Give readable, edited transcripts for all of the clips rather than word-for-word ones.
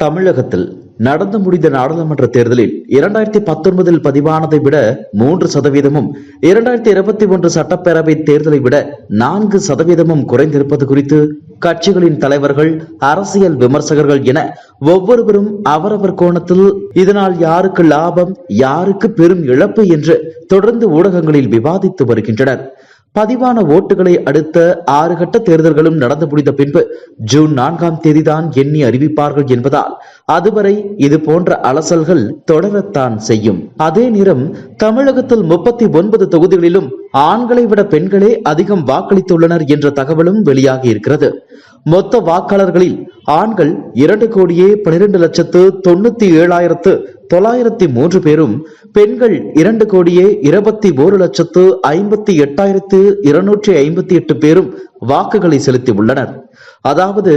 தமிழகத்தில் நடந்து முடிந்த நாடாளுமன்ற தேர்தலில் 2019 பதிவானதை விட 3%, 2021 சட்டப்பேரவை தேர்தலை விட 4% குறைந்திருப்பது குறித்து கட்சிகளின் தலைவர்கள், அரசியல் விமர்சகர்கள் என ஒவ்வொருவரும் அவரவர் கோணத்தில் இதனால் யாருக்கு லாபம், யாருக்கு பெரும் இழப்பு என்று தொடர்ந்து ஊடகங்களில் விவாதித்து வருகின்றனர். பதிவான ஓட்டுகளை அடுத்த 6 கட்ட தேர்தல்களும் நடந்து முடிந்த பின்பு ஜூன் 4ஆம் தேதிதான் எண்ணி அறிவிப்பார்கள் என்பதால் அதுவரை இது போன்ற அலசல்கள் தொடரத்தான் செய்யும். அதே நேரம் தமிழகத்தில் 39 தொகுதிகளிலும் ஆண்களை விட பெண்களே அதிகம் வாக்களித்துள்ளனர் என்ற தகவலும் வெளியாகி இருக்கிறது. மொத்த வாக்காளர்களில் ஆண்கள் 2,92,97,903 பேரும், பெண்கள் 2,21,58,258 பேரும் வாக்குகளை செலுத்தி உள்ளனர். அதாவது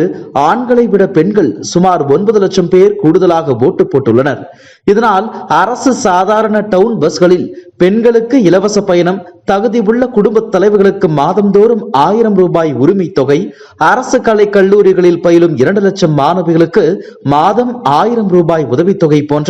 ஆண்களை விட பெண்கள் சுமார் 9 லட்சம் பேர் கூடுதலாக ஓட்டு போட்டுள்ளனர். இதனால் அரசு சாதாரண டவுன் பஸ்களில் பெண்களுக்கு இலவச பயணம், தகுதி உள்ள குடும்ப தலைவர்களுக்கு மாதந்தோறும் 1000 ரூபாய் உரிமை தொகை, அரசு கலை கல்லூரிகளில் பயிலும் 2 லட்சம் மாணவிகளுக்கு மாதம் 1000 ரூபாய் உதவித்தொகை போன்ற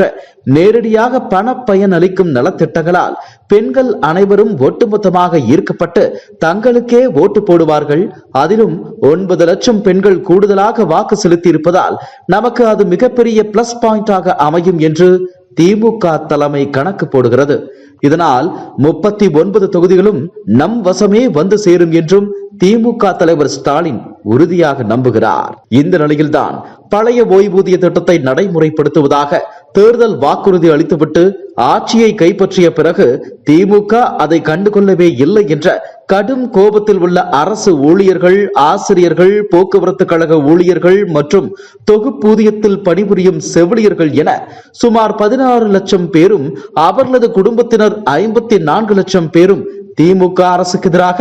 நேரடியாக பண பயன் அளிக்கும் நலத்திட்டங்களால் பெண்கள் அனைவரும் ஒட்டுமொத்தமாக ஈர்க்கப்பட்டு தங்களுக்கே ஓட்டு போடுவார்கள். அதிலும் 9 லட்சம் பெண்கள் கூடுதலாக வாக்கு செலுத்தி இருப்பதால் நமக்கு அது மிகப்பெரிய பிளஸ் பாயிண்டாக அமையும் என்று திமுக தலைமை கணக்கு போடுகிறது. இதனால் 39 தொகுதிகளும் நம் வசமே வந்து சேரும் என்றும் திமுக தலைவர் ஸ்டாலின் உறுதியாக நம்புகிறார். இந்த நிலையில்தான் பழைய ஓய்வூதிய திட்டத்தை நடைமுறைப்படுத்துவதாக தேர்தல் வாக்குறுதி அளித்துவிட்டு ஆட்சியை கைப்பற்றிய பிறகு திமுக அதை கண்டுகொள்ளவே இல்லை என்ற கடும் கோபத்தில் உள்ள அரசு ஊழியர்கள், ஆசிரியர்கள், போக்குவரத்து கழக ஊழியர்கள் மற்றும் தொகுப்பூதியத்தில் பணிபுரியும் செவிலியர்கள் என சுமார் 16 லட்சம் பேரும், அவர்களது குடும்பத்தினர் 54 லட்சம் பேரும் திமுக அரசுக்கு எதிராக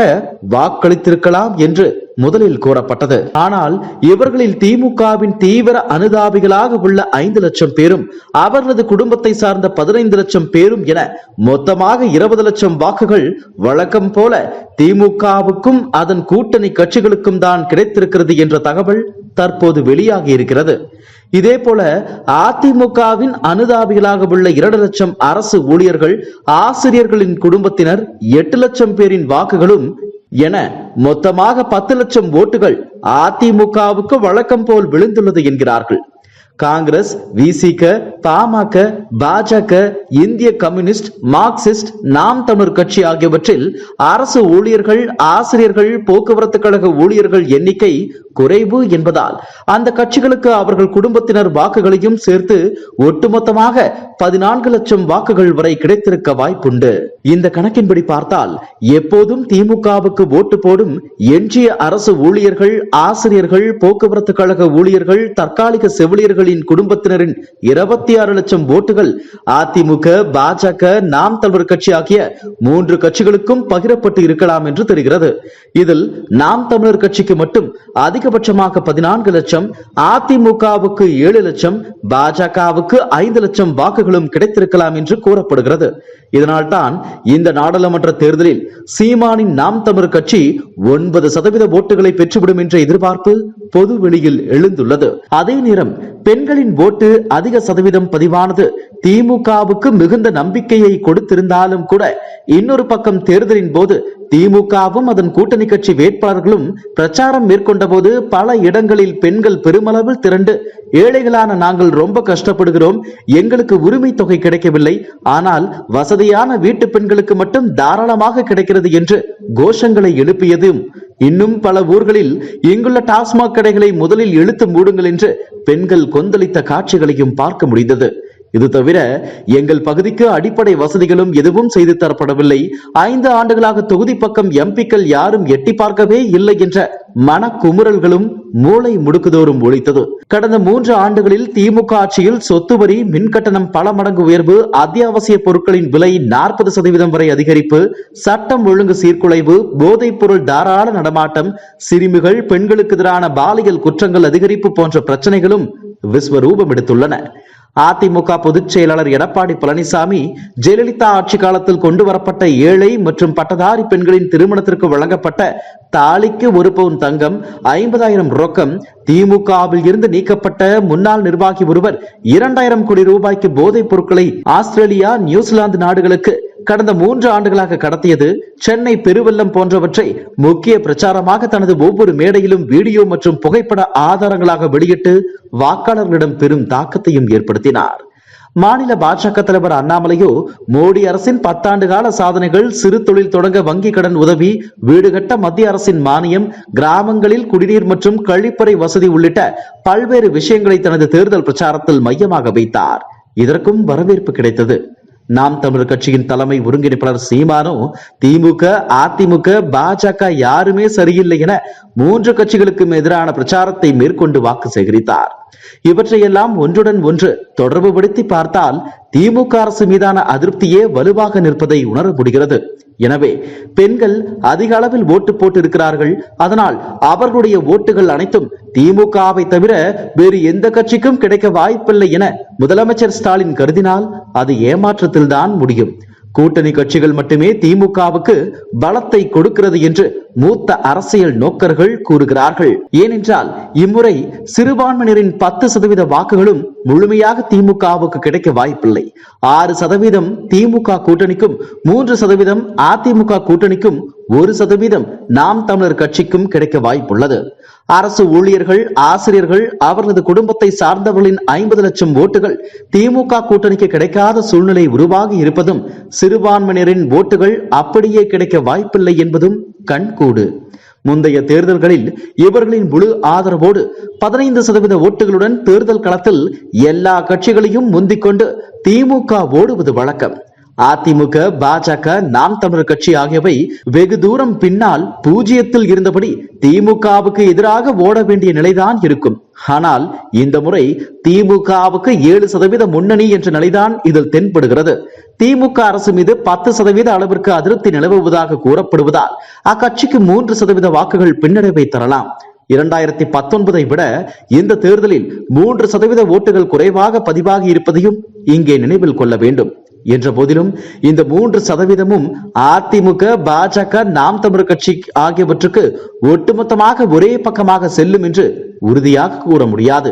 வாக்களித்திருக்கலாம் என்று முதலில் கூறப்பட்டது. ஆனால் இவர்களில் திமுகவின் தீவிர அனுதாபிகளாக உள்ள 5 லட்சம் பேரும், அவர்களது குடும்பத்தை சார்ந்த 15 லட்சம் பேரும் என மொத்தமாக 20 லட்சம் வாக்குகள் வழக்கம் போல திமுகவுக்கும் அதன் கூட்டணி கட்சிகளுக்கும் தான் கிடைத்திருக்கிறது என்ற தகவல் தற்போது வெளியாகி இருக்கிறது. இதே போல அதிமுகவின் அனுதாபிகளாக உள்ள 2 லட்சம் அரசு ஊழியர்கள், ஆசிரியர்களின் குடும்பத்தினர் 8 லட்சம் பேரின் வாக்குகளும் என மொத்தமாக 10 லட்சம் ஓட்டுகள் அதிமுகவுக்கு வழக்கம் போல் விழுந்துள்ளது என்கிறார்கள். காங்கிரஸ், விசிக, பாமக, பாஜக, இந்திய கம்யூனிஸ்ட், மார்க்சிஸ்ட், நாம் தமிழர் கட்சி ஆகியவற்றில் அரசு ஊழியர்கள், ஆசிரியர்கள், போக்குவரத்து கழக ஊழியர்கள் எண்ணிக்கை குறைவு என்பதால் அந்த கட்சிகளுக்கு அவர்கள் குடும்பத்தினர் வாக்குகளையும் சேர்த்து ஒட்டுமொத்தமாக 14 லட்சம் வாக்குகள் வரை கிடைத்திருக்க வாய்ப்புண்டு. இந்த கணக்கின்படி பார்த்தால் எப்போதும் திமுகவுக்கு ஓட்டு போடும் எஞ்சிய அரசு ஊழியர்கள், ஆசிரியர்கள், போக்குவரத்து கழக ஊழியர்கள், தற்காலிக செவிலியர்களின் குடும்பத்தினரின் 26 லட்சம் ஓட்டுகள் அதிமுக, பாஜக, நாம் தமிழர் கட்சி ஆகிய 3 கட்சிகளுக்கும் பகிரப்பட்டு இருக்கலாம் என்று தெரிகிறது. இதில் நாம் தமிழர் கட்சிக்கு மட்டும் அதிகபட்சமாக 14 லட்சம், அதிமுகவுக்கு 7 லட்சம், பாஜகவுக்கு 5 லட்சம் வாக்குகளும் கிடைத்திருக்கலாம் என்று கூறப்படுகிறது. இதனால்தான் இந்த நாடாளுமன்ற தேர்தலில் சீமானின் நாம் தமிழர் கட்சி 9% ஓட்டுகளை பெற்றுவிடும் என்ற எதிர்பார்ப்பு பொது வெளியில் எழுந்துள்ளது. அதே நேரம் பெண்களின் ஓட்டு அதிக சதவீதம் பதிவானது திமுகவுக்கு மிகுந்த நம்பிக்கையை கொடுத்திருந்தாலும் கூட இன்னொரு பக்கம் தேர்தலின் போது திமுகவும் அதன் கூட்டணி கட்சி வேட்பாளர்களும் பிரச்சாரம் மேற்கொண்ட போது பல இடங்களில் பெண்கள் பெருமளவில் திரண்டு ஏழைகளான நாங்கள் ரொம்ப கஷ்டப்படுகிறோம், எங்களுக்கு உரிமை தொகை கிடைக்கவில்லை, ஆனால் வசதியான வீட்டு பெண்களுக்கு மட்டும் தாராளமாக கிடைக்கிறது என்று கோஷங்களை எழுப்பியதும், இன்னும் பல ஊர்களில் இங்குள்ள டாஸ்மாக் கடைகளை முதலில் இழுத்து மூடுங்கள் என்று பெண்கள் கொந்தளித்த காட்சிகளையும் பார்க்க முடிந்தது. இது தவிர எங்கள் பகுதிக்கு அடிப்படை வசதிகளும் எதுவும் செய்து தரப்படவில்லை, 5 ஆண்டுகளாக தொகுதி பக்கம் எம்பிக்கள் யாரும் எட்டி பார்க்கவே இல்லை என்ற மனக்குமுறல்களும் மூளை முடுக்குதோறும் ஒழித்தது. கடந்த 3 ஆண்டுகளில் திமுக ஆட்சியில் சொத்து வரி, மின்கட்டணம் பல மடங்கு உயர்வு, அத்தியாவசிய பொருட்களின் விலை 40% வரை அதிகரிப்பு, சட்டம் ஒழுங்கு சீர்குலைவு, போதைப் பொருள் தாராள நடமாட்டம், சிறுமிகள், பெண்களுக்கு எதிரான பாலியல் குற்றங்கள் அதிகரிப்பு போன்ற பிரச்சனைகளும் விஸ்வரூபம் எடுத்துள்ளன. அதிமுக பொதுச் செயலாளர் எடப்பாடி பழனிசாமி ஜெயலலிதா ஆட்சி காலத்தில் கொண்டு வரப்பட்ட ஏழை மற்றும் பட்டதாரி பெண்களின் திருமணத்திற்கு வழங்கப்பட்ட தாலிக்கு 1 பவுன் தங்கம், 50,000 ரொக்கம், திமுகவில் இருந்து நீக்கப்பட்ட முன்னாள் நிர்வாகி ஒருவர் 2,000 கோடி ரூபாய்க்கு போதைப் பொருட்களை ஆஸ்திரேலியா, நியூசிலாந்து நாடுகளுக்கு கடந்த 3 ஆண்டுகளாக கடத்தியது, சென்னை பெருவெள்ளம் போன்றவற்றை முக்கிய பிரச்சாரமாக தனது ஒவ்வொரு மேடையிலும் வீடியோ மற்றும் புகைப்பட ஆதாரங்களாக வெளியிட்டு வாக்காளர்களிடம் பெரும் தாக்கத்தையும் ஏற்படுத்தினார். மாநில பாஜக தலைவர் அண்ணாமலையோ மோடி அரசின் 10 ஆண்டு கால சாதனைகள், சிறு தொழில் தொடங்க வங்கி கடன் உதவி, வீடு கட்ட மத்திய அரசின் மானியம், கிராமங்களில் குடிநீர் மற்றும் கழிப்பறை வசதி உள்ளிட்ட பல்வேறு விஷயங்களை தனது தேர்தல் பிரச்சாரத்தில் மையமாக வைத்தார். இதற்கும் வரவேற்பு கிடைத்தது. நாம் தமிழர் கட்சியின் தலைமை ஒருங்கிணைப்பாளர் சீமானோ திமுக, அதிமுக, பாஜக யாருமே சரியில்லை என 3 கட்சிகளுக்கும் எதிரான பிரச்சாரத்தை மேற்கொண்டு வாக்கு சேகரித்தார். இவற்றையெல்லாம் ஒன்றுடன் ஒன்று தொடர்புபடுத்தி பார்த்தால் திமுக அரசு மீதான அதிருப்தியே வலுவாக நிற்பதை உணர முடிகிறது. எனவே பெண்கள் அதிக அளவில் ஓட்டு போட்டு இருக்கிறார்கள். அதனால் அவர்களுடைய ஓட்டுகள் அனைத்தும் திமுகவை தவிர வேறு எந்த கட்சிக்கும் கிடைக்க வாய்ப்பில்லை என முதலமைச்சர் ஸ்டாலின் கருதினால் அது ஏமாற்றத்தில்தான் முடியும். கூட்டணி கட்சிகள் மட்டுமே திமுகவுக்கு பலத்தை கொடுக்கிறது என்று மூத்த அரசியல் நோக்கர்கள் கூறுகிறார்கள். ஏனென்றால் இம்முறை சிறுபான்மையினரின் 10% வாக்குகளும் முழுமையாக திமுகவுக்கு கிடைக்க வாய்ப்பில்லை. 6% திமுக கூட்டணிக்கும், 3% அதிமுக கூட்டணிக்கும், 1% நாம் தமிழர் கட்சிக்கும் கிடைக்க வாய்ப்புள்ளது. அரசு ஊழியர்கள், ஆசிரியர்கள், அவர்களது குடும்பத்தை சார்ந்தவர்களின் 50 லட்சம் ஓட்டுகள் திமுக கூட்டணிக்கு கிடைக்காத சூழ்நிலை உருவாகி இருப்பதும், சிறுபான்மையினரின் ஓட்டுகள் அப்படியே கிடைக்க வாய்ப்பில்லை என்பதும் கண்கூடு. முந்தைய தேர்தல்களில் இவர்களின் முழு ஆதரவோடு 15% ஓட்டுகளுடன் தேர்தல் களத்தில் எல்லா கட்சிகளையும் முந்திக்கொண்டு திமுக ஓடுவது வழக்கம். அதிமுக, பாஜக, நாம் தமிழர் கட்சி ஆகியவை வெகு தூரம் பின்னால் 0ல் இருந்தபடி திமுகவுக்கு எதிராக ஓட வேண்டிய நிலைதான் இருக்கும். ஆனால் இந்த முறை திமுகவுக்கு 7% முன்னணி என்ற நிலைதான் இதில் தென்படுகிறது. திமுக அரசு மீது 10% அளவிற்கு அதிருப்தி நிலவுவதாக கூறப்படுவதால் அக்கட்சிக்கு 3% வாக்குகள் பின்னடைவை தரலாம். 2019 விட இந்த தேர்தலில் 3% ஓட்டுகள் குறைவாக பதிவாகி இருப்பதையும் இங்கே நினைவில் கொள்ள வேண்டும். என்ற போதிலும் இந்த 3%ம் அதிமுக, பாஜக, நாம் தமிழர் கட்சி ஆகியவற்றுக்கு ஒட்டுமொத்தமாக ஒரே பக்கமாக செல்லும் என்று உறுதியாக கூற முடியாது.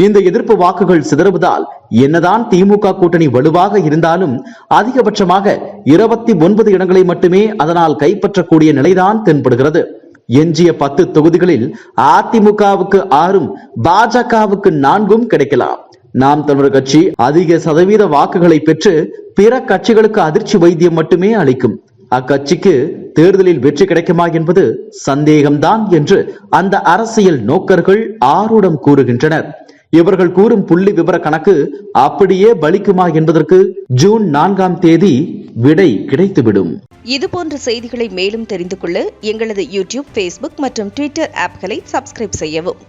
இந்த எதிர்ப்பு வாக்குகள் சிதறுவதால் என்னதான் திமுக கூட்டணி வலுவாக இருந்தாலும் அதிகபட்சமாக 29 இடங்களை மட்டுமே அதனால் கைப்பற்றக்கூடிய நிலைதான் தென்படுகிறது. எஞ்சிய 10 தொகுதிகளில் அதிமுகவுக்கு 6ம், பாஜகவுக்கு 4ம் கிடைக்கலாம். நாம் தமிழர் கட்சி அதிக சதவீத வாக்குகளை பெற்று பிற கட்சிகளுக்கு அதிர்ச்சி வைத்தியம் மட்டுமே அளிக்கும். அக்கட்சிக்கு தேர்தலில் வெற்றி கிடைக்குமா என்பது சந்தேகம்தான் என்று அந்த அரசியல் நோக்கர்கள் ஆரூடம் கூறுகின்றனர். இவர்கள் கூறும் புள்ளி விவர கணக்கு அப்படியே பலிக்குமா என்பதற்கு ஜூன் 4ஆம் தேதி விடை கிடைத்துவிடும். இதுபோன்ற செய்திகளை மேலும் தெரிந்து கொள்ள எங்களது யூடியூப், Facebook மற்றும் Twitter ஆப்களை சப்ஸ்கிரைப் செய்யவும்.